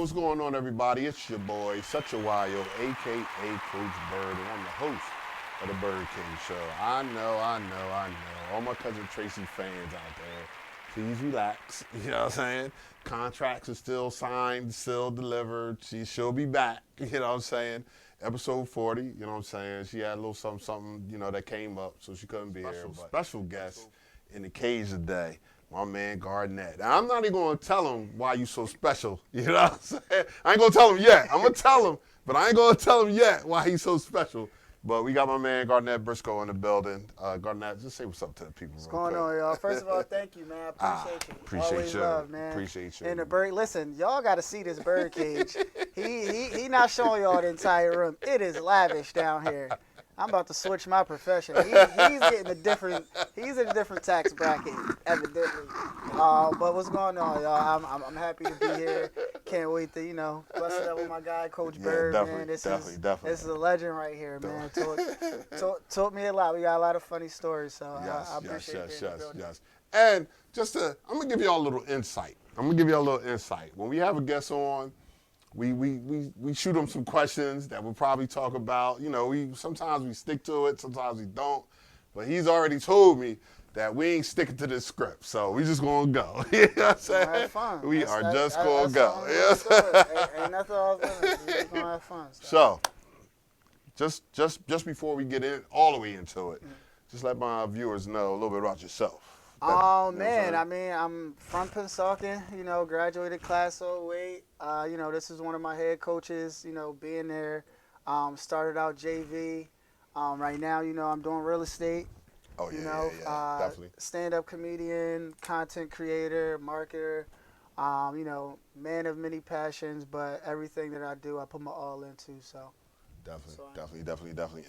what's going on, everybody? It's your boy, Such a Wild, a.k.a. Coach Bird, and I'm the host of the BYRDCAGE Show. I know. All my Cousin Tracy fans out there, please relax. You know what I'm saying? Contracts are still signed, still delivered. She'll be back. You know what I'm saying? Episode 40, you know what I'm saying? She had a little something, that came up, so she couldn't be here. But special guest in the cage today, my man Garnett. Now, I'm not even going to tell him why you so special. You know what I'm saying? I ain't going to tell him yet. I'm going to tell him, but I ain't going to tell him yet why he's so special. But we got my man Garnett Briscoe in the building. Garnett, just say what's up to the people. What's going on, y'all? First of all, thank you, man. I appreciate you. Appreciate Always you. love, man. Appreciate you. And the bird, listen, y'all got to see this bird cage. He not showing y'all the entire room. It is lavish down here. I'm about to switch my profession. He's getting he's in a different tax bracket, evidently. But what's going on, y'all? I'm happy to be here. Can't wait to, bless it up with my guy, Coach Bird, man. This is a legend right here, man. Taught me a lot. We got a lot of funny stories, so I appreciate it. Yes. And I'm going to give y'all a little insight. When we have a guest on, we shoot them some questions that we'll probably talk about. Sometimes we stick to it, sometimes we don't. But he's already told me that we ain't sticking to this script, so we just gonna go. You know what I'm saying? Have fun. We are just gonna go. Ain't nothing off limits. We're just gonna have fun. So, just before we get in all the way into it, just let my viewers know a little bit about yourself. Man, I'm from Pennsauken, graduated class of 08. This is one of my head coaches, being there. Started out JV. Right now, I'm doing real estate. Oh, yeah, definitely. Stand-up comedian, content creator, marketer, man of many passions, but everything that I do, I put my all into, so. Definitely.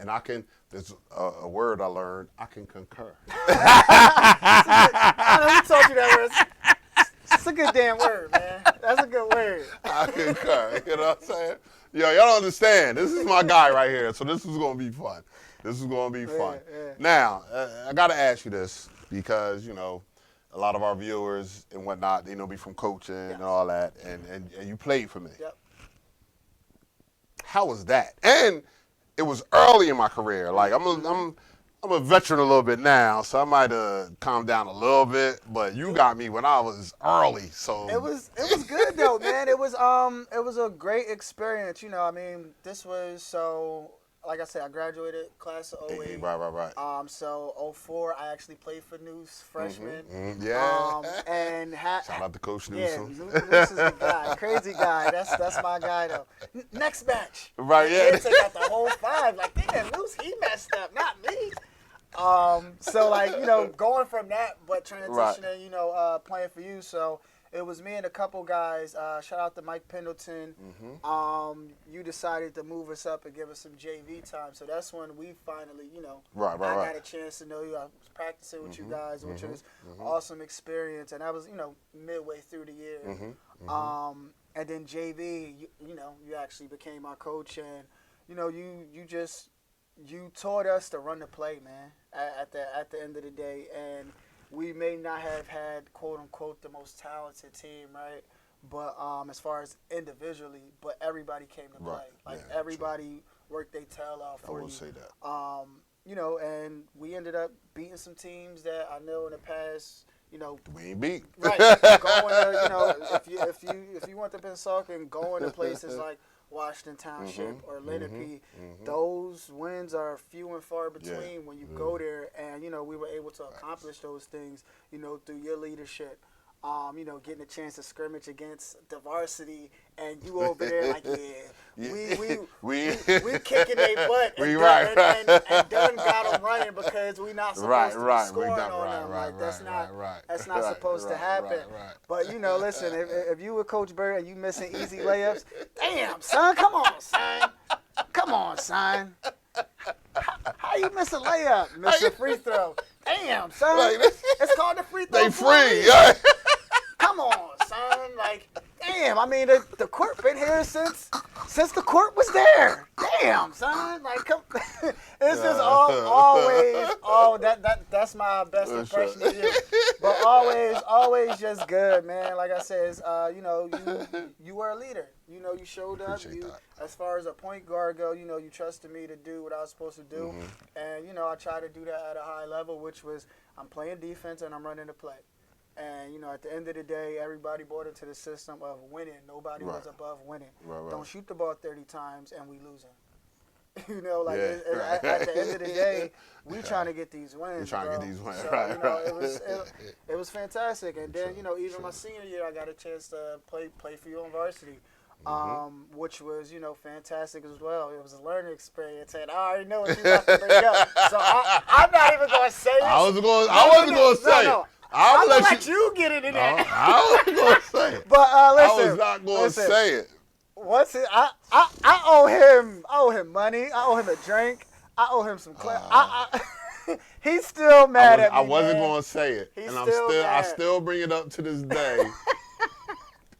And I can, there's a word I learned, I can concur. I told you that word. It's a good damn word, man. That's a good word. I concur, you know what I'm saying? Yo, y'all don't understand. This is my guy right here, so this is going to be fun. Yeah. Now, I got to ask you this because, a lot of our viewers and whatnot, they know me from coaching and all that, and you played for me. Yep. How was that? And it was early in my career. Like I'm a veteran a little bit now, so I might have calmed down a little bit. But you got me when I was early, so it was good though, man. It was a great experience. This was so. Like I said, I graduated class of 08. Right. So 04, I actually played for News freshman. Yeah. And shout out to Coach Newsom. Yeah, News is a guy, crazy guy. That's my guy though. Next match. Right. Yeah. Kids got the whole 5. Like, damn, News, he messed up, not me. So going from that, but transitioning, playing for you. So it was me and a couple guys. Shout out to Mike Pendleton. You decided to move us up and give us some JV time. So that's when we finally, I got a chance to know you. I was practicing with you guys, which was awesome experience. And that was, midway through the year. And then JV, you actually became our coach, and you taught us to run the play, man. At the end of the day, and we may not have had, quote unquote, the most talented team, right? But as far as individually, but everybody came to play. Everybody worked their tail off for you. I will say that. And we ended up beating some teams that I know in the past, we ain't beat. Right. Going to, if you went to Pennsauken, going to places like Washington Township or Lenape, those wins are few and far between when you go there, and we were able to accomplish those things through your leadership. Getting a chance to scrimmage against the varsity, and you over there like, we kicking their butt, and done got them running because we not supposed to be scoring on them. That's not supposed to happen. But listen, if you were Coach Bird and you missing easy layups, damn son, come on son, how you miss a layup, miss a free throw? Damn son, it's called the free throw. They free. Come on, son. Like, damn. The court been here since the court was there. damn, son, like, come. It's just always, that's my best impression of you. But always just good, man. Like I said, it's, you know, you were a leader. You know, you showed up. Appreciate that. As far as a point guard go, you know, you trusted me to do what I was supposed to do, and you know, I tried to do that at a high level, which was I'm playing defense and I'm running the play. And, you know, at the end of the day, everybody bought into the system of winning. Nobody was above winning. Right. Don't shoot the ball 30 times and we losing. You know, like, at the end of the day, we trying to get these wins. We trying to get these wins, so, right, you know, it was fantastic. And then, you know, even my senior year, I got a chance to play for you on varsity. Which was, you know, fantastic as well. It was a learning experience, and I already know what you're about to bring up. So I'm not even going to say it. I wasn't going to say it. I'm going to let you get it in there. I wasn't going to say it. But listen. I was not going to say it. What's it? I owe him money. I owe him a drink. I owe him some he's still mad at me. I wasn't going to say it. He's and I still bring it up to this day.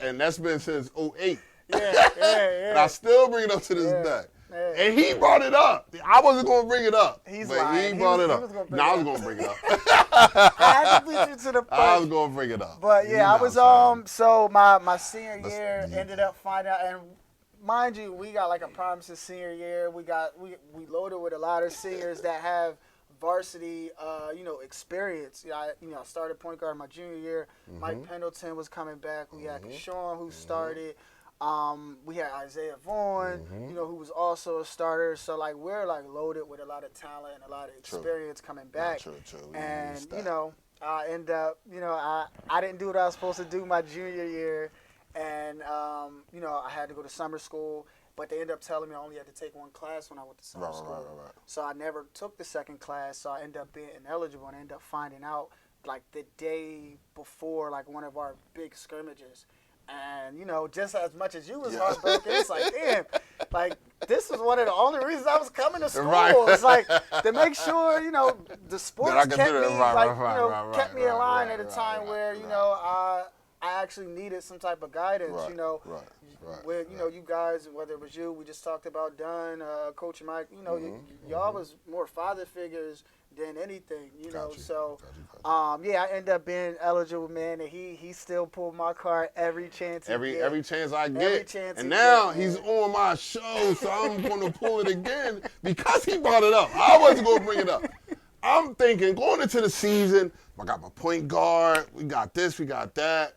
And that's been since 2008. Yeah. And I still bring it up to this day. Yeah. And he brought it up. I wasn't going to bring it up. He's but lying. he brought it up. I was going to bring it up. I had to beat you to the punch. I was going to bring it up. But yeah, I was so my senior year ended up finding out, and mind you, we got like a promising senior year. We loaded with a lot of seniors that have varsity, you know, experience. I started point guard my junior year. Mike Pendleton was coming back. We had Sean who started. We had Isaiah Vaughn, you know, who was also a starter. So like we're like loaded with a lot of talent and a lot of experience coming back. True. And you know, I end up, you know, I didn't do what I was supposed to do my junior year, and you know, I had to go to summer school. But they ended up telling me I only had to take one class when I went to summer school. Right. So I never took the second class. So I ended up being ineligible, and I ended up finding out like the day before like one of our big scrimmages. And, you know, just as much as you was heartbroken, it's like, damn, like, this was one of the only reasons I was coming to school. Right. It's like, to make sure, you know, the sports kept me in line at a time where, you know, I actually needed some type of guidance, you know. With, you know, you guys, whether it was you, we just talked about Dunn, Coach Mike, you know, y'all was more father figures than anything, you know. So, yeah, I ended up being eligible, man, and he still pulled my card every chance every chance I get. And now he's on my show, so I'm going to pull it again because he brought it up. I wasn't going to bring it up. I'm thinking going into the season, I got my point guard, we got this, we got that,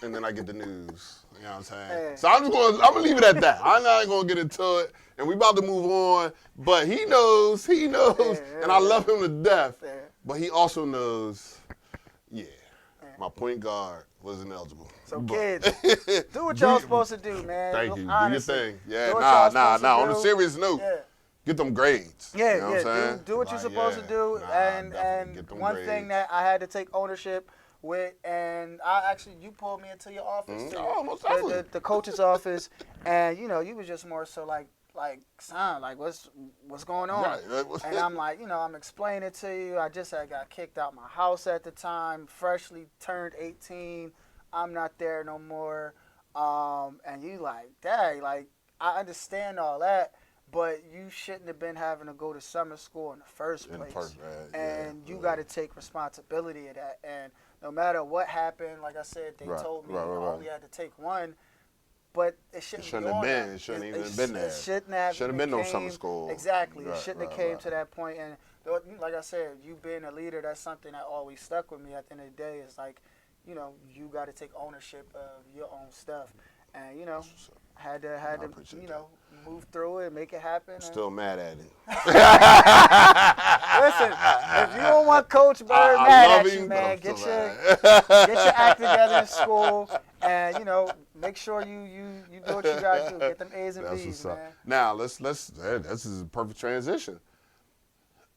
and then I get the news. You know what I'm saying? So I'm gonna leave it at that. I'm not gonna get into it, and we about to move on. But he knows, and I love him to death. But he also knows, my point guard was ineligible. So kids, do what y'all supposed to do, man. Thank you. Honestly, do your thing. Yeah, nah. On a serious note, get them grades. Yeah, you know what I'm saying? Do what you're supposed to do. And one thing that I had to take ownership with, and you pulled me into your office too. Oh, most definitely. The coach's office, and you know, you was just more so like son, like what's going on? Right. And I'm like, you know, I'm explaining to you. I just had got kicked out my house at the time, freshly turned 18. I'm not there no more. And you like, Dad, like I understand all that, but you shouldn't have been having to go to summer school in the first place. And you got to take responsibility of that. And no matter what happened, like I said, they told me I only had to take one, but it shouldn't have been. It shouldn't even been there. It shouldn't have been no summer school. Exactly. It shouldn't have came to that point. And like I said, you being a leader, that's something that always stuck with me at the end of the day. It's like, you know, you got to take ownership of your own stuff. And, you know, had to you know, move through it, make it happen. Still mad at it. Listen, if you don't want Coach Bird mad at you, man, get your act together in school, and you know, make sure you do what you gotta do. Get them A's and B's, man. Now this is a perfect transition.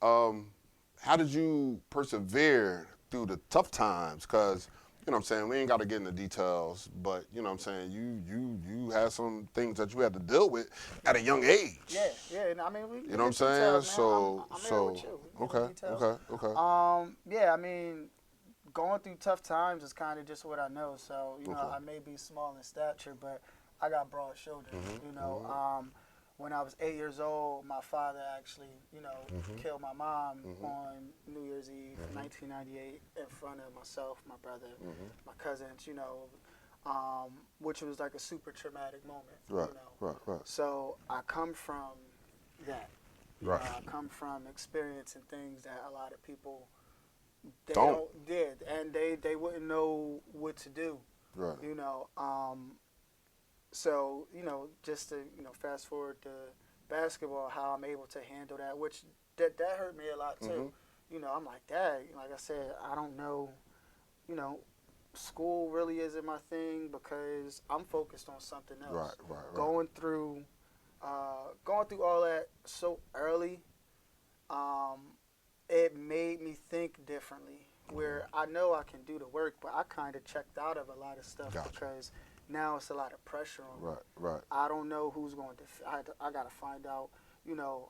How did you persevere through the tough times? Because you know what I'm saying, we ain't got to get into details, but you know what I'm saying, you had some things that you had to deal with at a young age. Yeah. And I mean, you know what I'm saying? Details, Okay. Yeah, I mean, going through tough times is kind of just what I know. So you know, I may be small in stature, but I got broad shoulders. You know, when I was 8 years old, my father actually, killed my mom on New Year's Eve, 1998, in front of myself, my brother, my cousins, which was like a super traumatic moment. Right. So I come from that. Right. I come from experiencing things that a lot of people did, and they wouldn't know what to do. Right. So, just to, fast forward to basketball, how I'm able to handle that, which that hurt me a lot too. I'm like, Dad, like I said, I don't know, school really isn't my thing because I'm focused on something else. Right. Going through all that so early, it made me think differently, where I know I can do the work, but I kind of checked out of a lot of stuff because now it's a lot of pressure on me. Right. I don't know who's going to. I got to find out,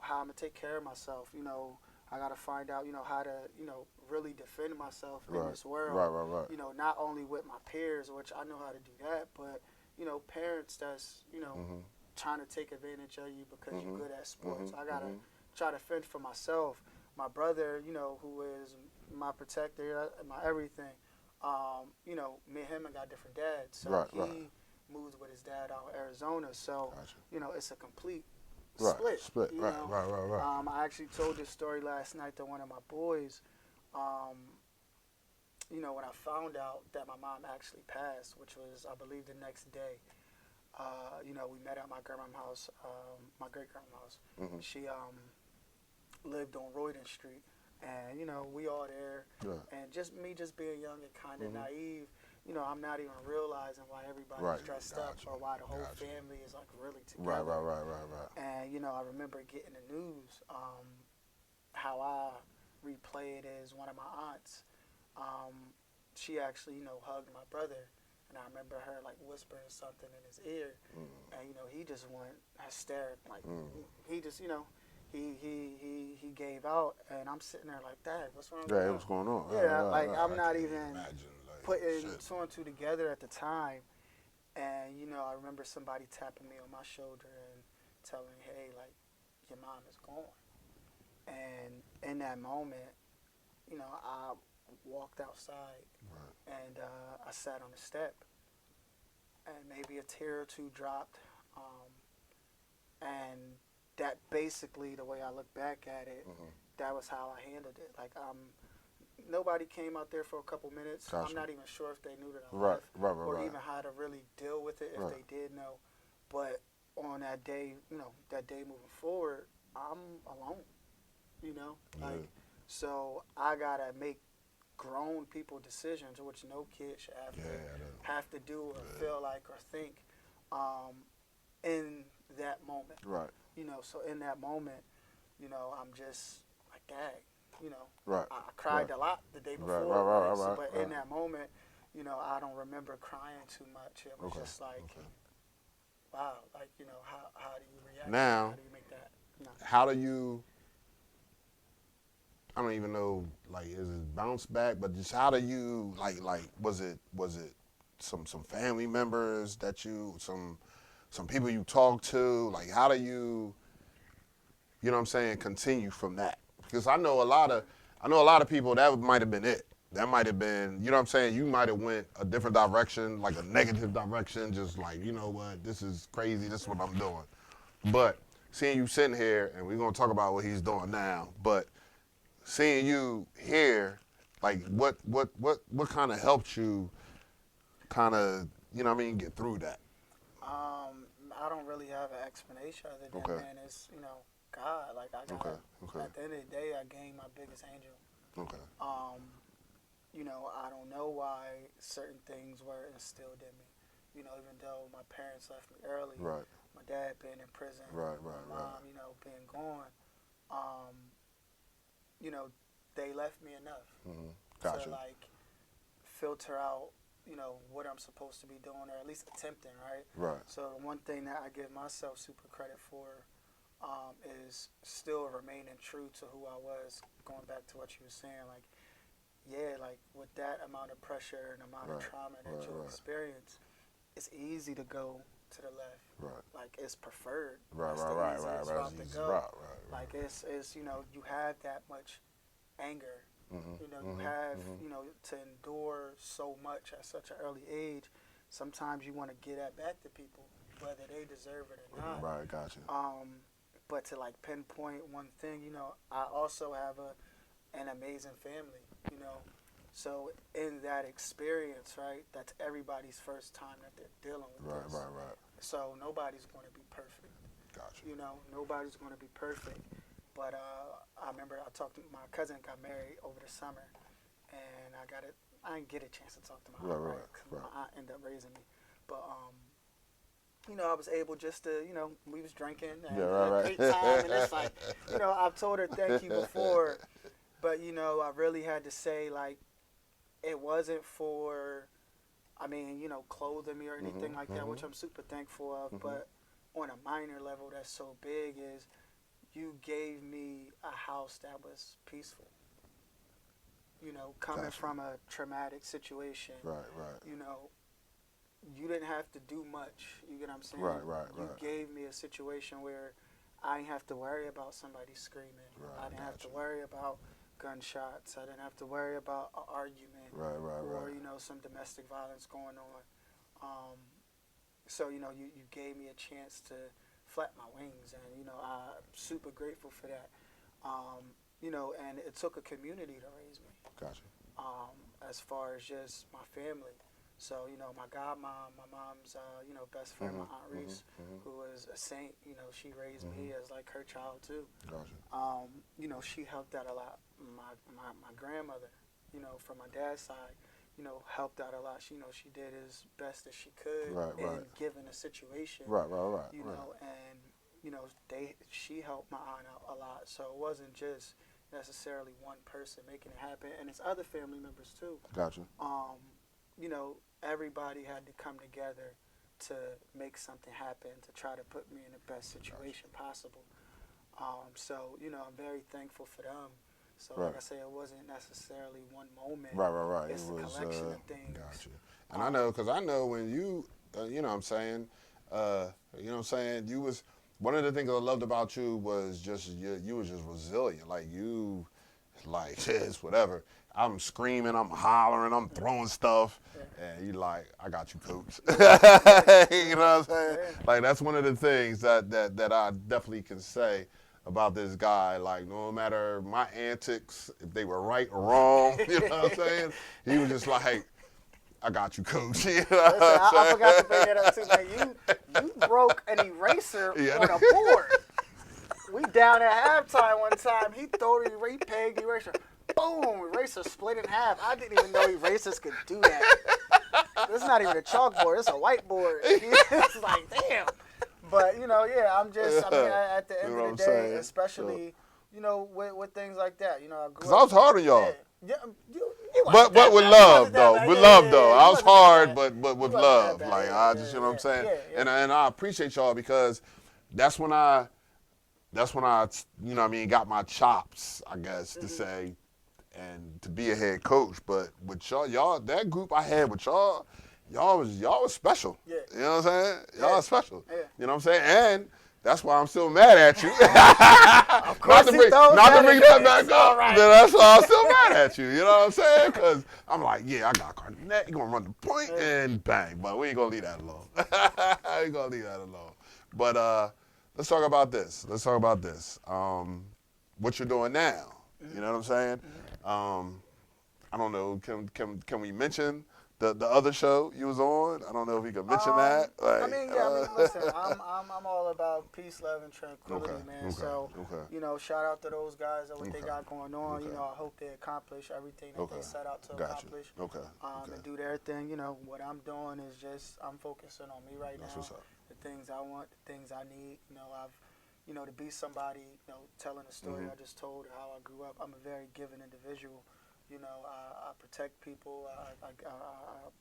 how I'm gonna take care of myself. I got to find out, how to, really defend myself in this world. Right. Not only with my peers, which I know how to do that, but parents that's trying to take advantage of you because you're good at sports. I gotta try to fend for myself. My brother, who is my protector, my everything. Me and him got different dads. So he moved with his dad out in Arizona. So, it's a complete split. Right. I actually told this story last night to one of my boys. When I found out that my mom actually passed, which was, I believe, the next day, we met at my grandma's house, my great-grandma's house. She lived on Royden Street. And, we all there. And just being young and kind of naive, I'm not even realizing why everybody's dressed up or why the whole family is, like, really together. Right. And, I remember getting the news, how I replay it is one of my aunts. She actually, hugged my brother. And I remember her, like, whispering something in his ear. And, he just went hysteric. Like, he just, he gave out. And I'm sitting there like, Dad, what's wrong with you? Yeah, what's going on? Yeah, I'm not even putting shit. two and two together at the time. And, I remember somebody tapping me on my shoulder and telling me, hey, like, your mom is gone. And in that moment, I walked outside and I sat on the step. And maybe a tear or two dropped. And that basically, the way I look back at it, that was how I handled it. Like, nobody came out there for a couple minutes. I'm not even sure if they knew that I left or even how to really deal with it if they did know. But on that day, that day moving forward, I'm alone, Like, so I got to make grown people decisions, which no kid should have to do or feel like or think in that moment. Right. So in that moment, I'm just like, dang, Right. I cried a lot the day before. But in that moment, I don't remember crying too much. It was just like, wow, like, how do you react? Now, how do you make that? How do you, I don't even know, like, is it bounce back? But just how do you, like, was it some family members that some people you talk to? Like, how do you know what I'm saying, continue from that? Because I know a lot of people, that might have been it. That might have been, you know what I'm saying, you might have went a different direction, like a negative direction, just like, you know what, this is crazy, this is what I'm doing. But seeing you sitting here, and we're going to talk about what he's doing now, but seeing you here, like, what kind of helped you kind of, get through that? I don't really have an explanation other than, man, it's, God. Like, I got, at the end of the day, I gained my biggest angel. I don't know why certain things were instilled in me. Even though my parents left me early, my dad being in prison, my mom, being gone, they left me enough to, like, filter out, what I'm supposed to be doing, or at least attempting, right? So the one thing that I give myself super credit for is still remaining true to who I was, going back to what you were saying, like, like, with that amount of pressure and amount of trauma that you experience, it's easy to go to the left. like it's preferred. Right, That's right, the right, easiest right, route right, to go. right. Like it's you know, you have that much anger. You know, you have you know, to endure so much at such an early age. Sometimes you want to get that back to people, whether they deserve it or not. Right, gotcha. But to like pinpoint one thing, you know, I also have an amazing family, you know. So in that experience, right, that's everybody's first time that they're dealing with this. Right. So nobody's going to be perfect. Gotcha. You know, nobody's going to be perfect. But I remember I talked to my cousin, got married over the summer, and I didn't get a chance to talk to my aunt, right? Because my aunt ended up raising me. But you know, I was able just to, you know, we was drinking and had a great time, and it's like, you know, I've told her thank you before, but you know, I really had to say, like, it wasn't for, I mean, you know, clothing me or anything like that, which I'm super thankful of, but on a minor level that's so big is you gave me a house that was peaceful. You know, coming from a traumatic situation. Right. You know, you didn't have to do much. You get what I'm saying? Right. You gave me a situation where I didn't have to worry about somebody screaming. Right, I didn't have to worry about gunshots. I didn't have to worry about an argument. Or, you know, some domestic violence going on. So, you know, you gave me a chance to flap my wings, and, you know, I'm super grateful for that. You know, and it took a community to raise me. Gotcha. As far as just my family. So, you know, my godmom, my mom's, you know, best friend, my Aunt Reese, who is a saint, you know, she raised me as like her child too. Gotcha. You know, she helped out a lot. My grandmother, you know, from my dad's side, you know, helped out a lot. She, you know, she did as best as she could in given a situation. Right. You know, and, you know, she helped my aunt out a lot. So it wasn't just necessarily one person making it happen, and it's other family members too. Gotcha. You know, everybody had to come together to make something happen, to try to put me in the best situation possible. So, you know, I'm very thankful for them. So, like I say, it wasn't necessarily one moment. Right. It's a collection of things. Gotcha. And I know, because I know when you, you know what I'm saying, you was, one of the things I loved about you was just, you was just resilient. Like, you, like, this, whatever. I'm screaming, I'm hollering, I'm throwing stuff, and you like, I got you, coach. You know what I'm saying? Like, that's one of the things that I definitely can say about this guy. Like, no matter my antics, if they were right or wrong, you know what I'm saying? He was just like, I got you, coach. You know Listen, I forgot to bring that up too, man. You broke an eraser on a board. We down at halftime one time. He pegged the eraser. Boom! Eraser split in half. I didn't even know erasers could do that. It's not even a chalkboard. It's a whiteboard. It's like, damn. But, you know, I mean, at the end of the day, especially, you know, with things like that, you know, I grew up. Because I was hard on y'all. Yeah, but with love, though. With love, though. I was hard, but with love. Like, I just, you know what I'm saying? And I appreciate y'all, because that's when I, you know what I mean, got my chops, I guess, to say, and to be a head coach. But with y'all, that group I had with y'all was special. Yeah. You know what I'm saying? Y'all are special. Yeah. You know what I'm saying? And that's why I'm still mad at you. Of course, not to bring that back up. Right. That's why I'm still mad at you. You know what I'm saying? Because I'm like, I got Garnett. You're going to run the point and bang. But we ain't going to leave that alone. We ain't going to leave that alone. But let's talk about this. What you're doing now. You know what I'm saying? I don't know. Can we mention the other show you was on? I don't know if we can mention that. Like, I mean, listen. I'm all about peace, love, and tranquility, man. So, you know, shout out to those guys and what they got going on. You know, I hope they accomplish everything that they set out to accomplish. And do their thing. You know, what I'm doing is just I'm focusing on me right now. What's up. The things I want, the things I need. You know, to be somebody, you know, telling a story I just told, how I grew up. I'm a very giving individual. You know, I protect people. I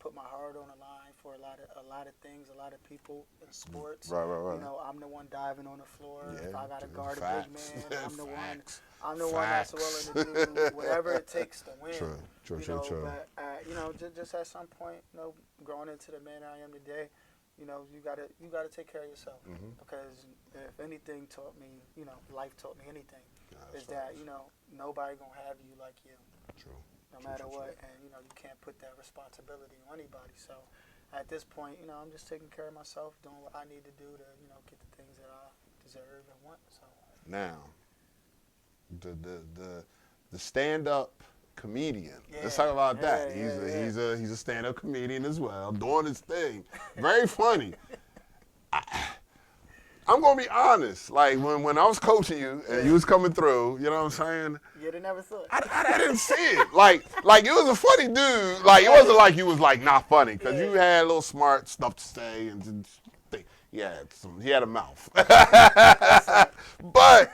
put my heart on the line for a lot of things, a lot of people in sports. Right. You know, I'm the one diving on the floor. If I got to guard a big man, I'm the one. I'm the Facts. one that's willing to do whatever it takes to win. True. But you know, just at some point, you know, growing into the man I am today, you know, you gotta take care of yourself. Because if anything taught me, you know, life taught me anything, is that, you know, nobody gonna have you like you. True. No matter what, and you know, you can't put that responsibility on anybody. So at this point, you know, I'm just taking care of myself, doing what I need to do to, you know, get the things that I deserve and want. So now, the stand-up comedian. Let's talk about that. He's a stand-up comedian as well, doing his thing. Very funny. I'm gonna be honest. Like when I was coaching you and you was coming through, you know what I'm saying? You'd have never thought. I didn't see it. Like you was a funny dude. Like it wasn't like you was like not funny because you had a little smart stuff to say and he had a mouth. But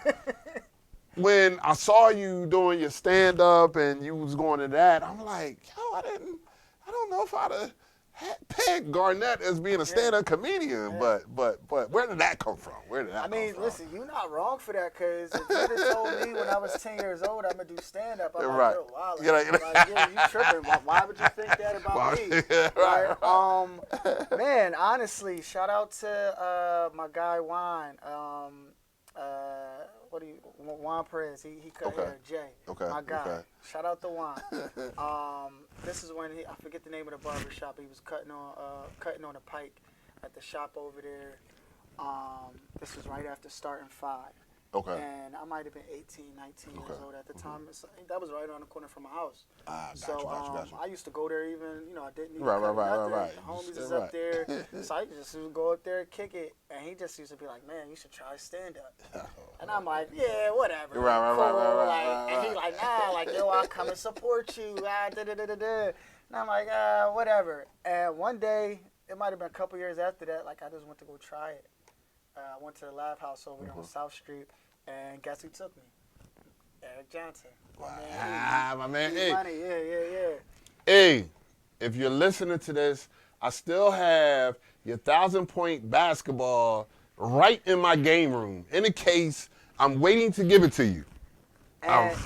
when I saw you doing your stand up and you was going to that, I'm like, yo, I don't know if I'd have pegged Garnett as being a stand up comedian, but where did that come from? Where did that come from? Listen, you're not wrong for that, because if you'd have told me when I was 10 years old I'm gonna do stand up, I'm like, yo, wow, you tripping. Why would you think that about me? Man, honestly, shout out to my guy Juan. Juan Perez, he cut hair, Jay, my guy. Shout out to Juan. This is when I forget the name of the barber shop. He was cutting on a pike at the shop over there. This was right after starting 5. Okay. And I might have been 18, 19 years old at the time. That was right around the corner from my house. Gotcha. I used to go there even, you know, I didn't even right. The homies is up there. So I just would go up there and kick it. And he just used to be like, man, you should try stand-up. And I'm like, yeah, whatever. Right. And he like, nah, like, yo, I'll come and support you. And I'm like, whatever. And one day, it might have been a couple years after that, like I just went to go try it. I went to the Laugh House over there on South Street, and guess who took me? Eric Johnson. My man. Hey. Money. Yeah. Hey, if you're listening to this, I still have your 1,000-point basketball right in my game room. In the case, I'm waiting to give it to you. And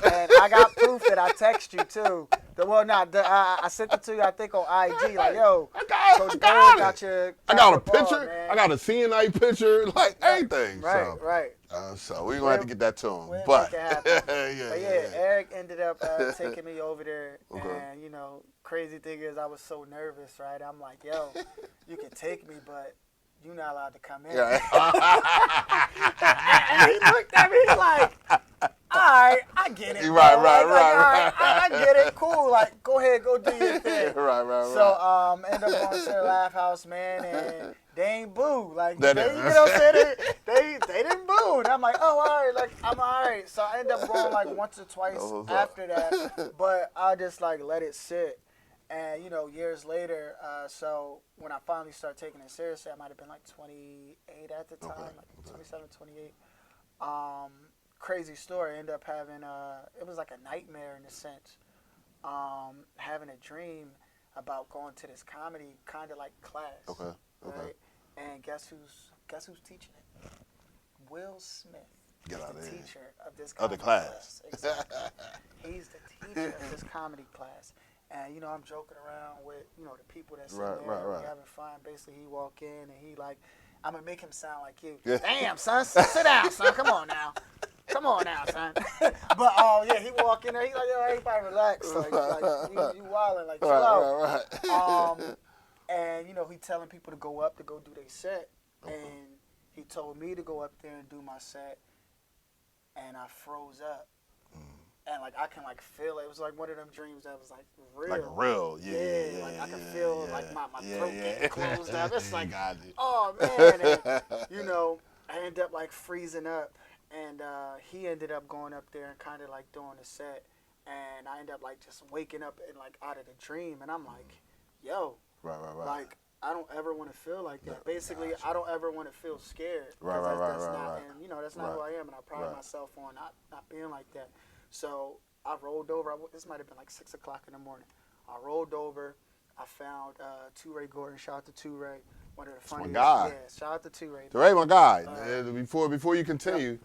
I got proof that I text you too. I sent it to you, I think, on IG. Like, yo, I got a picture. Man. I got a CNA picture, like everything. Right. So we're gonna have to get that to him. But Eric ended up taking me over there, and you know, crazy thing is, I was so nervous, right? I'm like, yo, you can take me, but you're not allowed to come in. And he looked at me like, all right, I get it. Right. I get it. Cool. Like, go ahead, go do your thing. Right. So, end up going to the Laugh House, man, and they ain't boo. Like, you know what I'm saying? They didn't boo. And I'm like, oh, all right. Like, I'm all right. So I end up going like once or twice after that. But I just like let it sit. And, you know, years later, so when I finally started taking it seriously, I might have been like 28 at the time, like 27, 28. Crazy story. I ended up having, it was like a nightmare in a sense, having a dream about going to this comedy kind of like class. Right? And guess who's teaching it? Will Smith. Get out of the here. Teacher of this comedy class. Exactly. He's the teacher of this comedy class. And, you know, I'm joking around with, you know, the people that's in there. We're having fun. Basically, he walk in and he like, I'm going to make him sound like you. Damn, son. Sit down, son. Come on now, son. But, he walk in there. He's like, yo, everybody relax. Like you wilding. Like, chill out. And, you know, he telling people to go up to go do their set. And he told me to go up there and do my set. And I froze up. And, like, I can, like, feel it. It was, like, one of them dreams that was, like, real. Like real, yeah. Like, I can feel, like, my throat getting closed up. It's like, God. oh, man. And, you know, I ended up, like, freezing up. And he ended up going up there and kind of, like, doing the set. And I ended up, like, just waking up and, like, out of the dream. And I'm like, yo. Right. Like, I don't ever want to feel like that. Basically, I don't ever want to feel scared. Right. And, you know, that's not who I am. And I pride myself on not being like that. So I rolled over. This might have been like 6 o'clock in the morning. I rolled over. I found Ray Gordon. Shout out to Ray. One of the funniest. My guy. Yeah, shout out to Ray. Ray, my guy. Before you continue,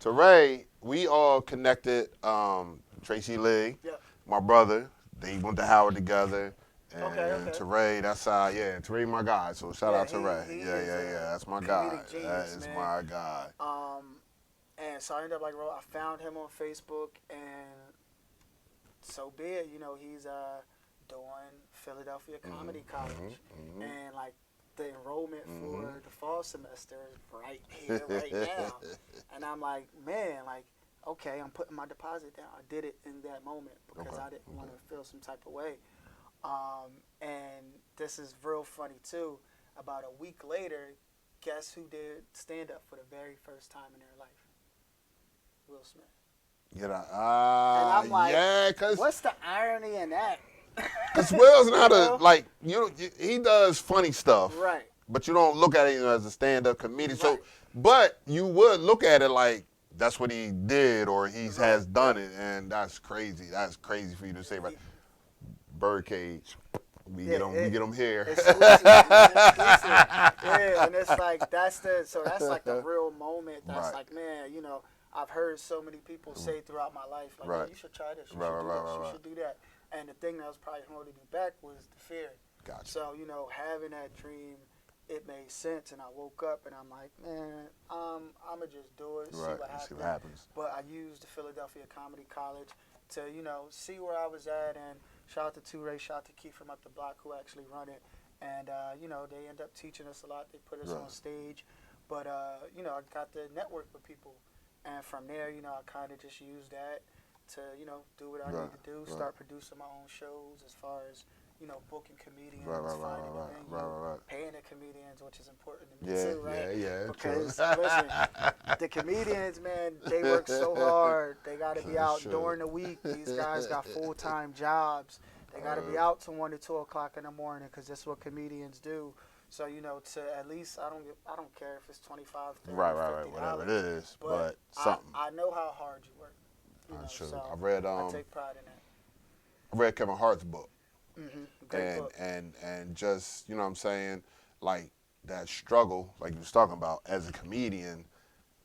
Ray, we all connected. Tracy Lee, my brother. They went to Howard together. And Okay. Teray, that's Teray my guy. So shout out to Ray. He Yeah, is that's my guy. comedic genius, That is man. my guy. And so I ended up I found him on Facebook, and so be it. He's doing Philadelphia Comedy College, and the enrollment for the fall semester is right here, right now. And I'm like, man, okay, I'm putting my deposit down. I did it in that moment because I didn't want to feel some type of way. And this is real funny too. About a week later, guess who did stand up for the very first time in their life? Will Smith. And I'm like, cause what's the irony in that? Because Will's not he does funny stuff, right? But you don't look at it as a stand-up comedian. Right. So, but you would look at it like that's what he did or he has done it, and that's crazy. That's crazy for you to say, right? BYRDCAGE. We get them here. Exclusive. Yeah, and it's that's the real moment. That's man, I've heard so many people say throughout my life, yeah, you should try this, you should do this, you should do that. And the thing that was probably holding me back was the fear. Gotcha. So, having that dream, it made sense, and I woke up and I'm like, man, I'm gonna just do it, see what happens. But I used the Philadelphia Comedy College to, see where I was at, and shout out to Toure, shout out to Keith from up the block who actually run it. And, they end up teaching us a lot. They put us on stage. But, I got to network with people. And from there, I kind of just used that to, do what I need to do, start producing my own shows as far as, booking comedians, finding a venue, paying the comedians, which is important to me too, right? Yeah. Because, listen, the comedians, man, they work so hard. They got to be out during the week. These guys got full-time jobs. They got to be out till 1 to 2 o'clock in the morning because that's what comedians do. So, to at least, I don't care if it's $25, $30, $50, whatever it is, but something. I know how hard you work. Sure. So I take pride in that. I read Kevin Hart's book. Great book. And just, what I'm saying, that struggle, like you was talking about, as a comedian,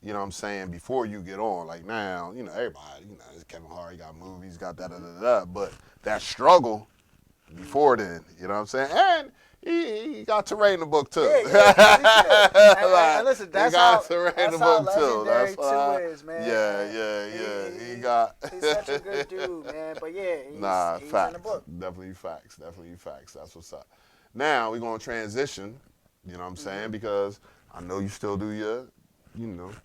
what I'm saying, before you get on, now, everybody, it's Kevin Hart, he got movies, got da-da-da-da, but that struggle before then, what I'm saying, and he got Teray in the book too. And listen, that's how legendary Two is, man. Yeah. He's such a good dude, man. But yeah, he's facts. in the book. Definitely facts. That's what's up. Now we're gonna transition. You know what I'm saying? Because I know you still do your,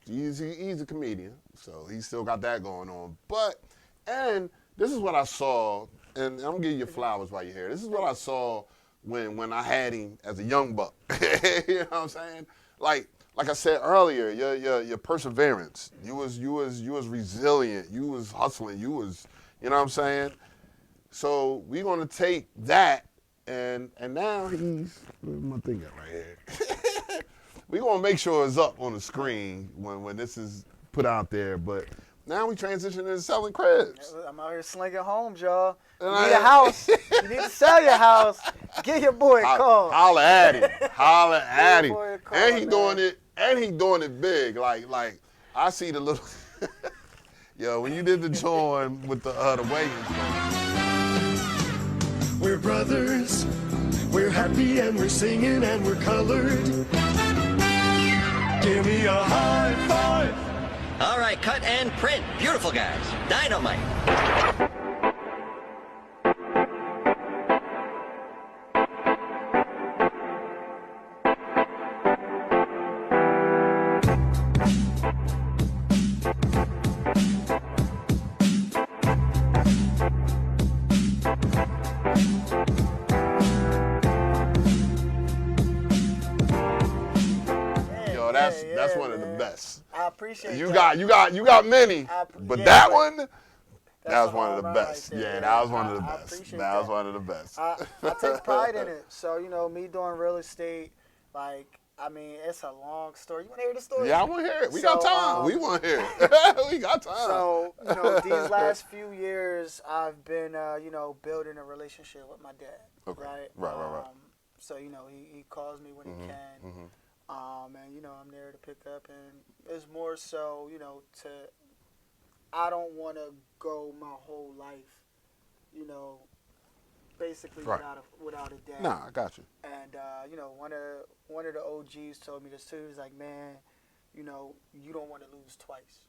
he's a comedian, so he's still got that going on. And this is what I saw, and I'm gonna give you flowers while you're here. This is what I saw when I had him as a young buck. You know what I'm saying? Like I said earlier, your perseverance. You was resilient. You was hustling. You was, you know what I'm saying? So we're gonna take that and now he's, where's my thing at right here? We're gonna make sure it's up on the screen when this is put out there, but now we transition into selling cribs. I'm out here slinging homes, y'all. You need a house. You need to sell your house. Get your boy a call. Holla at him. And he doing it big. Like I see the little yo, when you did the join with the wagons. We're brothers. We're happy and we're singing and we're colored. Give me a high five. All right, cut and print. Beautiful, guys. Dynamite. That's one of the best. I appreciate you that. You got many, but that one, that was one of the best. Right, that was one of the I best. appreciate That was one of the best. I take pride in it. So, me doing real estate, it's a long story. You want to hear the story? Yeah, I want to hear it. We got time. We want to hear it. We got time. So, these last few years, I've been, building a relationship with my dad. Okay. Right. So, he calls me when he can. And, I'm there to pick up. And it's more so, I don't want to go my whole life, basically Right. without a dad. Nah, I got you. And you know, one of the OGs told me this too. He's like, man, you know, you don't want to lose twice.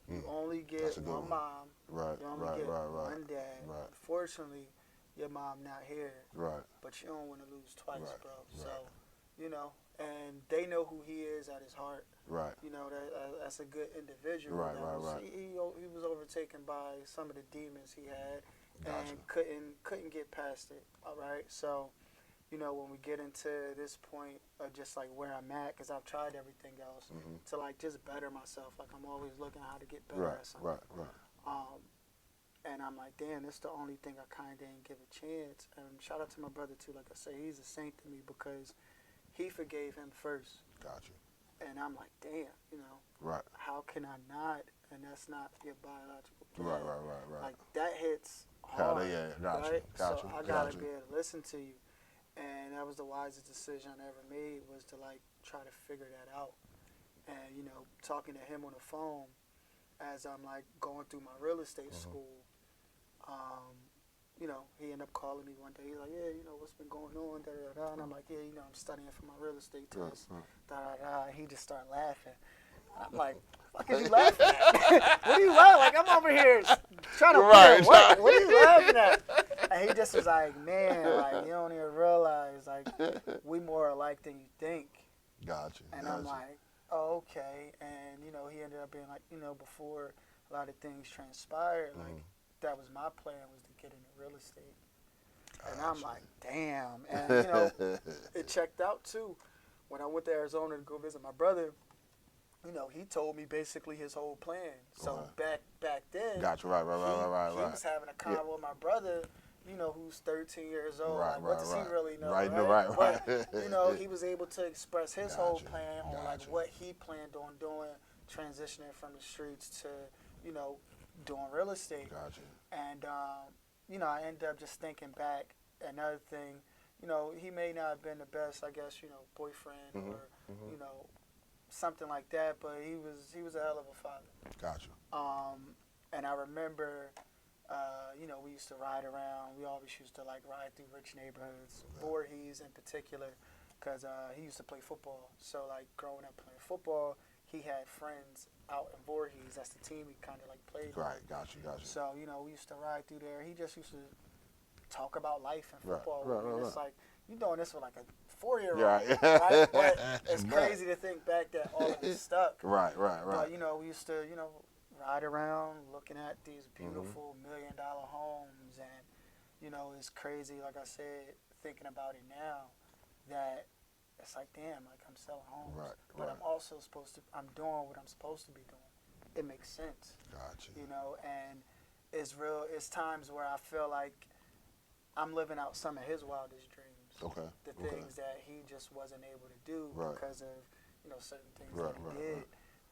You only get That's a good one one. mom. Right, You only right, get right, right. one dad. Right. Unfortunately, your mom not here. Right. But you don't want to lose twice, Right, bro. right. So, you know, and they know who he is at his heart. Right. You know, that's a good individual. Right, that right, was, right. He was overtaken by some of the demons he had, Gotcha. and couldn't get past it. All right, so, you know, when we get into this point of just like where I'm at, because I've tried everything else to like just better myself. Like I'm always looking how to get better Right, at something. right. And I'm like, damn, this is the only thing I kind of didn't give a chance. And shout out to my brother too. Like I say, he's a saint to me because he forgave him first. Gotcha. And I'm like, damn, you know, Right. how can I not? And that's not your biological dad. Right. Like that hits Hell hard. yeah, gotcha, right? gotcha, So I gotta gotcha. be able to listen to you. And that was the wisest decision I ever made, was to like try to figure that out. And you know, talking to him on the phone as I'm like going through my real estate school. You know, he ended up calling me one day. He's like, yeah, you know, what's been going on, da da da. And I'm like, yeah, you know, I'm studying for my real estate test, da da da. And he just started laughing. I'm like, what is you laughing at? What are you laughing? Like, I'm over here trying to Right. what are you laughing at? And he just was like, man, like, you don't even realize, like, we more alike than you think. Gotcha. And I'm like, oh, okay. And, you know, he ended up being like, you know, before a lot of things transpired, like, that was my plan, was to get into real estate. And I'm like, damn. And, you know, it checked out, too. When I went to Arizona to go visit my brother, you know, he told me basically his whole plan. So back then, Gotcha. Right. he was having a convo with my brother, you know, who's 13 years old. Right, like, what does he really know? Right. But, you know, he was able to express his whole plan on, like, what he planned on doing, transitioning from the streets to, you know, doing real estate. Gotcha. And, you know, I ended up just thinking back. Another thing, you know, he may not have been the best, I guess, you know, boyfriend or, you know, something like that, but he was a hell of a father. Gotcha. And I remember, you know, we used to ride around. We always used to like ride through rich neighborhoods, Voorhees in particular, because he used to play football. So like growing up playing football, he had friends out in Voorhees. That's the team he kind of like played Right. with. Gotcha. So you know, we used to ride through there. He just used to talk about life and Right, football. right, and right, it's like, you doing this with like a 4-year-old, Yeah. right? But it's Right. crazy to think back that all of it stuck. Right. But, you know, we used to, you know, ride around looking at these beautiful $1 million homes. And, you know, it's crazy, like I said, thinking about it now, that it's like, damn, like I'm selling homes. Right, But right. I'm also I'm doing what I'm supposed to be doing. It makes sense. Gotcha. You know, and it's times where I feel like I'm living out some of his wildest dreams. Okay. The things that he just wasn't able to do Right. because of, you know, certain things Right, that he did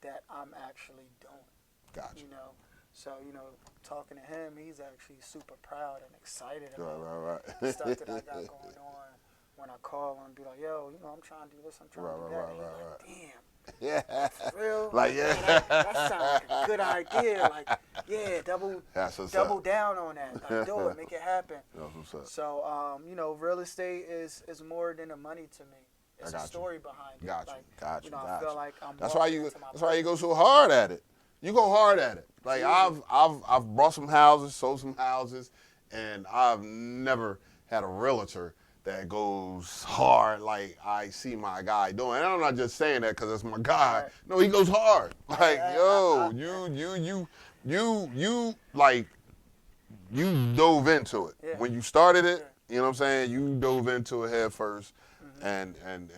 that I'm actually doing. Gotcha. You know, so, you know, talking to him, he's actually super proud and excited about Right. the stuff that I got going on. When I call him and be like, yo, you know, I'm trying to do this, I'm trying to do that. And he's like, damn. Yeah. For real? Like, yeah. Man, that sounds like a good idea. Like, yeah, That's what's double up. down on that. Like, do it, make it happen. That's what's up. So, you know, real estate is more than the money to me. It's a got you. story behind it. Gotcha. Like, Gotcha. you know, I Gotcha. feel like I'm That's walking why into my That's why you go so hard at it. You go hard at it. Like I've bought some houses, sold some houses, and I've never had a realtor that goes hard like I see my guy doing. And I'm not just saying that because it's my guy. Right. No, he goes hard. Like, Yeah, yo, you dove into it. Yeah. When you started it, you know what I'm saying? You dove into it head first. And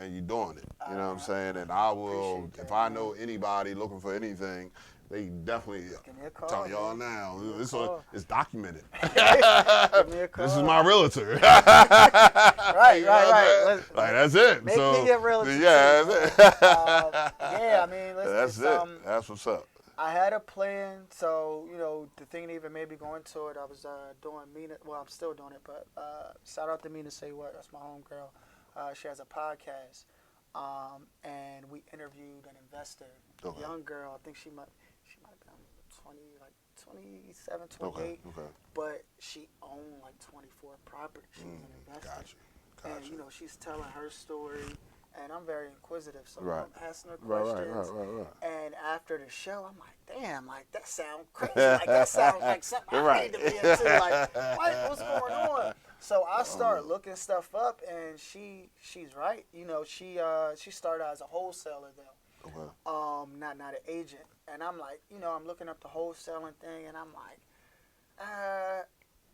you doing it. You know what I'm saying? And I will, Appreciate if that, I know anybody looking for anything, they definitely Give me a call, tell y'all man. now. Give me a It's call. it's documented. Give me a call. This is my realtor. Right. You know what I'm saying? Let's- Like that's it. Make so me get realtor yeah, too, that's it. yeah, I mean, listen, That's it's, it. That's what's up. I had a plan, so, you know, the thing that even made me go into it, I was doing Mina, well, I'm still doing it, but shout out to Mina Say What, that's my homegirl. She has a podcast, and we interviewed an investor, Okay. young girl, I think she might have been 20, like 27, 28. Okay. But she owned like 24 properties. She was an investor. Gotcha. And, you know, she's telling her story. And I'm very inquisitive, so Right. I'm asking her questions. Right. And after the show, I'm like, damn, like, that sounds crazy. Like, that sounds like something I need to be into. Like, what's going on? So I start looking stuff up, and she's right. You know, she started out as a wholesaler, though. Okay. Not an agent. And I'm like, you know, I'm looking up the wholesaling thing, and I'm like,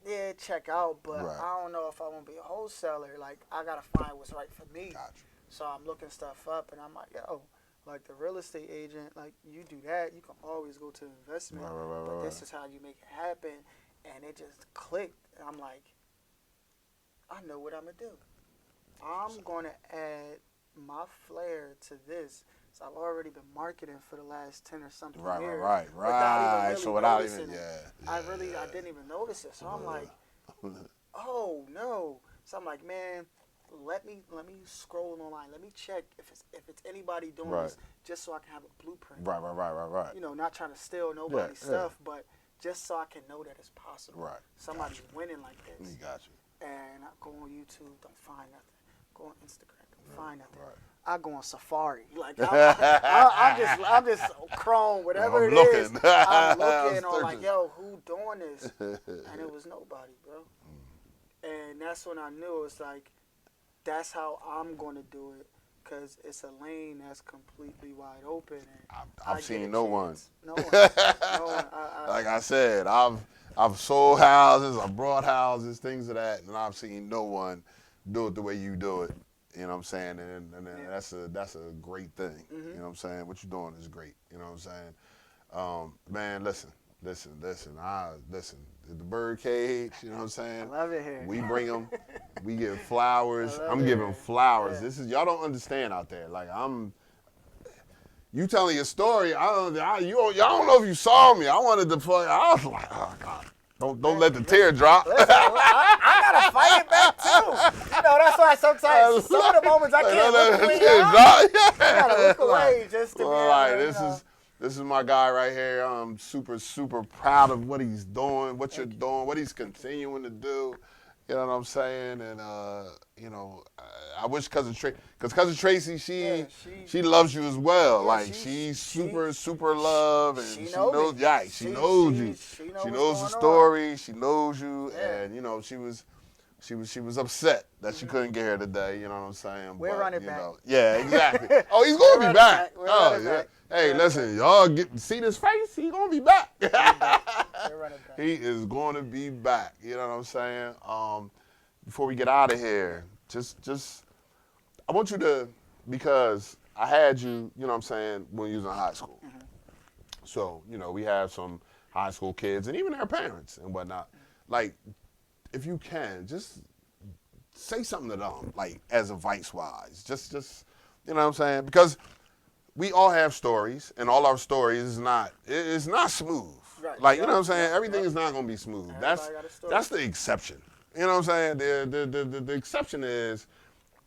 yeah, check out, but I don't know if I want to be a wholesaler. Like, I got to find what's right for me. Gotcha. So I'm looking stuff up, and I'm like, yo, like the real estate agent, like you do that, you can always go to investment, but this is how you make it happen. And it just clicked. And I'm like, I know what I'm going to do. I'm going to add my flair to this. So I've already been marketing for the last 10 or something years. Right. Without even really noticing it. I didn't even notice it. So I'm like, oh, no. So I'm like, man, let me scroll online. Let me check if it's anybody doing this, just so I can have a blueprint. Right. You know, not trying to steal nobody's stuff, but just so I can know that it's possible. Right. Somebody's winning like this. Got you. And I go on YouTube, don't find nothing. Go on Instagram, don't find nothing. Right. I go on Safari. Like I'm just Chrome, whatever it is. I'm looking on like, yo, who doing this? And it was nobody, bro. And that's when I knew it's like, that's how I'm going to do it, because it's a lane that's completely wide open. And I've seen no one. No one. Like I said, I've sold houses, I've brought houses, things of that, and I've seen no one do it the way you do it. You know what I'm saying? And that's a great thing. You know what I'm saying? What you're doing is great. You know what I'm saying? Man, listen. The Birdcage, you know what I'm saying? I love it here. We bring them. We give flowers. I'm giving flowers. Yeah. This is, y'all don't understand out there. Like, you telling your story. Y'all don't know if you saw me. I wanted to play. I was like, oh God. Don't let the tear drop. Listen, I gotta fight it back too. You know, that's why sometimes some of the moments I can't look away. I gotta look away just to be able to, This is my guy right here. I'm super, super proud of what he's doing, what you're doing, what he's continuing to do. You know what I'm saying? And, you know, I wish Cousin Tracy, she loves you as well. Yeah, like, she's super love. And she knows you. She knows the story. She knows you. Yeah. And, you know, she was upset that she couldn't get here today. You know what I'm saying? We're running back. Yeah, exactly. Oh, he's going to be back. Oh, yeah. Hey, listen, y'all see this face? He's going to be back. He is going to be back. You know what I'm saying? Before we get out of here, just I want you to, because I had you, you know what I'm saying, when you was in high school. So, you know, we have some high school kids and even their parents and whatnot. Like, if you can, just say something to them, like, as advice-wise. Just, you know what I'm saying? Because we all have stories, and all our stories is not smooth. Right. Like, you know what I'm saying? Everything is not going to be smooth. That's the exception. You know what I'm saying? The exception is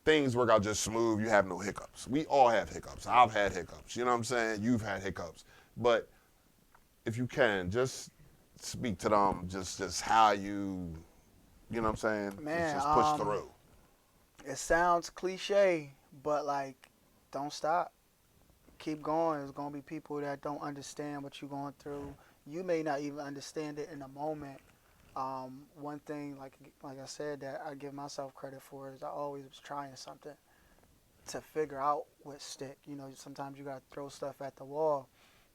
things work out just smooth. You have no hiccups. We all have hiccups. I've had hiccups. You know what I'm saying? You've had hiccups. But if you can, just speak to them just how you know what I'm saying? Man, just push through. It sounds cliche, but, like, don't stop. Keep going. There's going to be people that don't understand what you're going through. You may not even understand it in the moment. One thing, like I said, that I give myself credit for is I always was trying something to figure out what stick. You know, sometimes you got to throw stuff at the wall.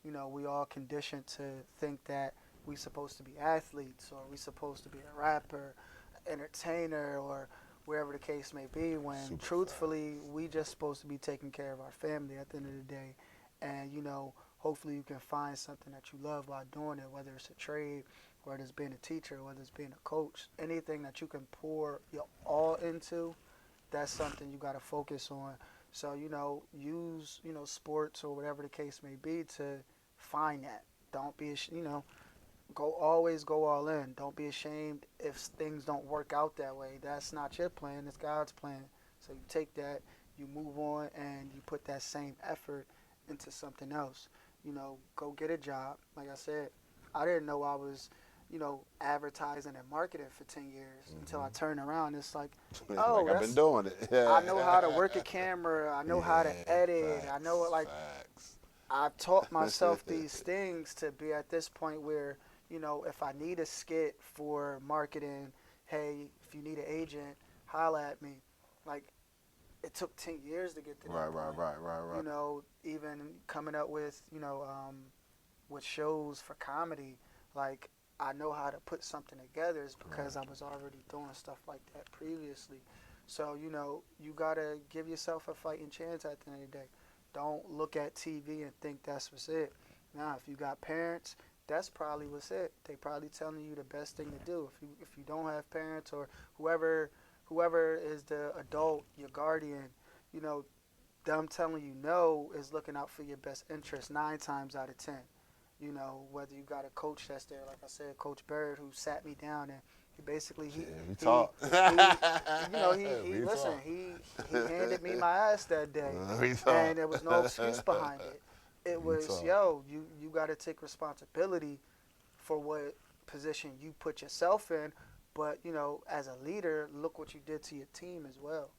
You know, we all conditioned to think that we supposed to be athletes, or we supposed to be a rapper, entertainer, or wherever the case may be, when truthfully, we just supposed to be taking care of our family at the end of the day. And, you know, hopefully you can find something that you love while doing it, whether it's a trade, whether it's being a teacher, whether it's being a coach, anything that you can pour your all into, that's something you got to focus on. So, you know, use, you know, sports or whatever the case may be to find that. Don't be, you know, always go all in. Don't be ashamed if things don't work out that way. That's not your plan. It's God's plan. So you take that, you move on, and you put that same effort into something else. You know, go get a job. Like I said, I didn't know I was, advertising and marketing for 10 years until I turned around. It's like, oh, like I've been doing it. Yeah. I know how to work a camera. I know how to edit. Facts, I know facts. I've taught myself these things to be at this point where, if I need a skit for marketing, hey, if you need an agent, holla at me. Like, it took 10 years to get to that point. Right. Even coming up with, with shows for comedy, like, I know how to put something together is because I was already doing stuff like that previously. So, you got to give yourself a fighting chance at the end of the day. Don't look at TV and think that's what's it. Now, if you got parents, that's probably what's it. They probably telling you the best thing to do. If you don't have parents or whoever is the adult, your guardian, them telling you no is looking out for your best interest 9 times out of 10. Whether you got a coach that's there, like I said, Coach Bird, who sat me down and we talked. He handed me my ass that day, and there was no excuse behind it. It was, you got to take responsibility for what position you put yourself in, but as a leader, look what you did to your team as well,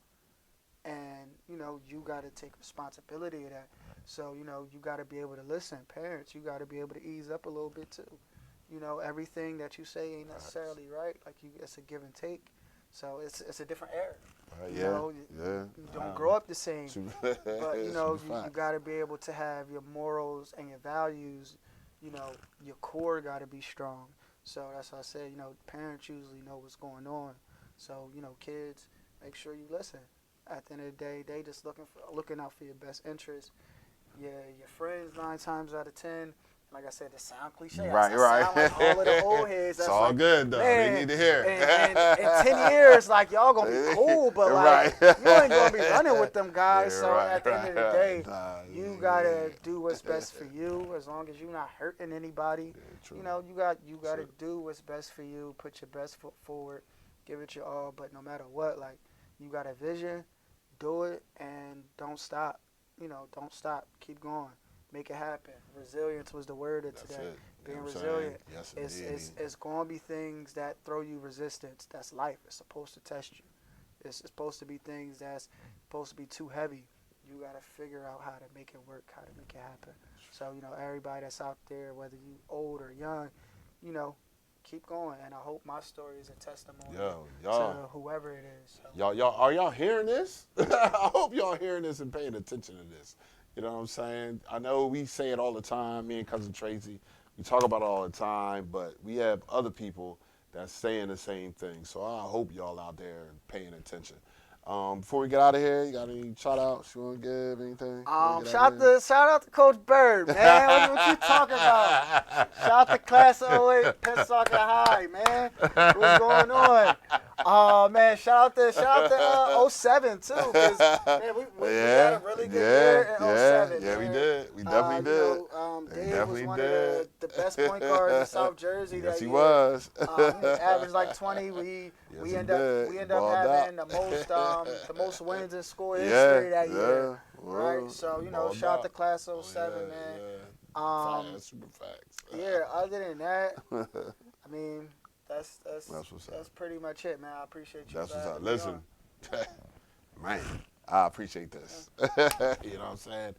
and you got to take responsibility of that. So you got to be able to listen. Parents, you got to be able to ease up a little bit too. Everything that you say ain't necessarily right. Like it's a give and take. So it's a different era. You don't grow up the same. But you got to be able to have your morals and your values. Your core got to be strong. So that's why I said, parents usually know what's going on. So kids, make sure you listen. At the end of the day, they just looking out for your best interest. Your friends 9 times out of 10. Like I said, it sound cliche. Right. Sound like all of the old heads. It's all good, though. Man, they need to hear it. And in 10 years, like, y'all going to be cool, but, like, you ain't going to be running with them guys. At the end of the day, you got to do what's best for you as long as you're not hurting anybody. You got to do what's best for you, put your best foot forward, give it your all. But no matter what, like, you got a vision, do it, and don't stop. Don't stop. Keep going. Make it happen. Resilience was the word of today. Being resilient. Yes, it's going to be things that throw you resistance. That's life. It's supposed to test you. It's supposed to be things that's supposed to be too heavy. You got to figure out how to make it work, how to make it happen. So, everybody that's out there, whether you old or young, keep going. And I hope my story is a testimony to whoever it is. So. Y'all, are y'all hearing this? I hope y'all hearing this and paying attention to this. You know what I'm saying? I know we say it all the time, me and Cousin Tracy. We talk about it all the time, but we have other people that's saying the same thing. So I hope y'all out there paying attention. Before we get out of here, you got any shout-outs you want to give, anything? Shout out to Coach Bird, man. What you talking about? Shout out to Class of 08, Pensacola High, man. What's going on? Oh, man, shout out to 07, too. Because, man, we had a really good year in 07. Yeah, man. We did. We definitely did. Dave was one of the best point guards in South Jersey that year. Yes, he was. He averaged like 20. We end up having the most wins in school history that year. Right? So, shout out to Class of 07, man. Super facts. Yeah, other than that, I mean, that's pretty much it, man. I appreciate you. That's what's up. Listen, man, I appreciate this. You know what I'm saying?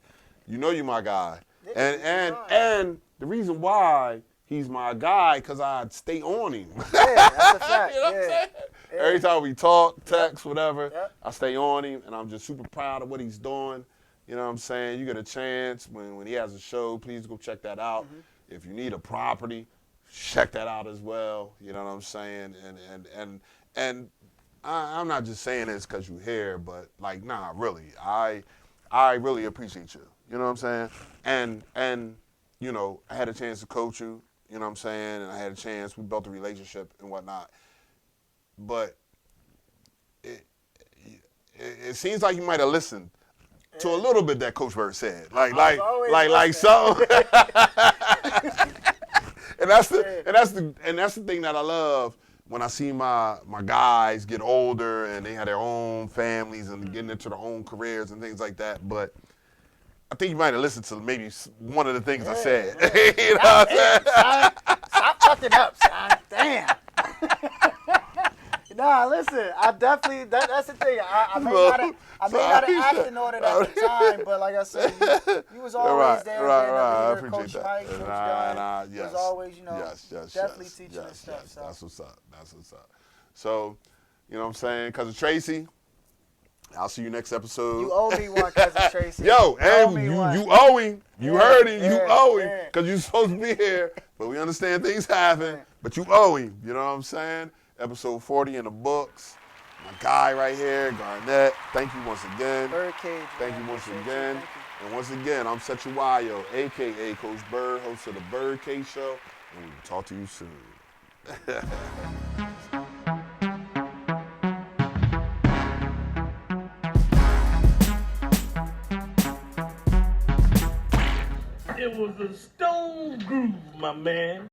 You my guy. And the reason why he's my guy, because I stay on him. Yeah, that's a fact. You know what I'm saying? Yeah. Every time we talk, text, whatever, I stay on him, and I'm just super proud of what he's doing. You know what I'm saying? You get a chance when he has a show, please go check that out. Mm-hmm. If you need a property, check that out as well. You know what I'm saying? And I'm not just saying this because you're here, but like, nah, really, I really appreciate you. You know what I'm saying? And I had a chance to coach you. You know what I'm saying? And I had a chance. We built a relationship and whatnot. But it seems like you might have listened to a little bit that Coach Bird said. Like so. And that's the thing that I love when I see my guys get older and they have their own families and getting into their own careers and things like that. But I think you might have listened to maybe one of the things I said. You know what I'm saying? looking up, son. Damn. Nah, listen. I definitely. That's the thing. I may not have acted in order at the time, but like I said, you was always there. Right. I Coach appreciate Mike, that. Coach Gunn, Yes. was always, definitely yes, teaching us stuff. yes. So. That's what's up. That's what's up. So, you know what I'm saying? Cousin Tracy, I'll see you next episode. You owe me one, Cousin Tracy. Yo, and you owe him. You heard him. You owe him yeah. because you're supposed to be here. But we understand things happen. But you owe him. You know what I'm saying? Episode 40 in the books. My guy right here, Garnett. Thank you once again. BYRDCAGE. Thank you once again. And once again, I'm Sechuayo, a.k.a. Coach Bird, host of the BYRDCAGE Show. And we will talk to you soon. It was a stone groove, my man.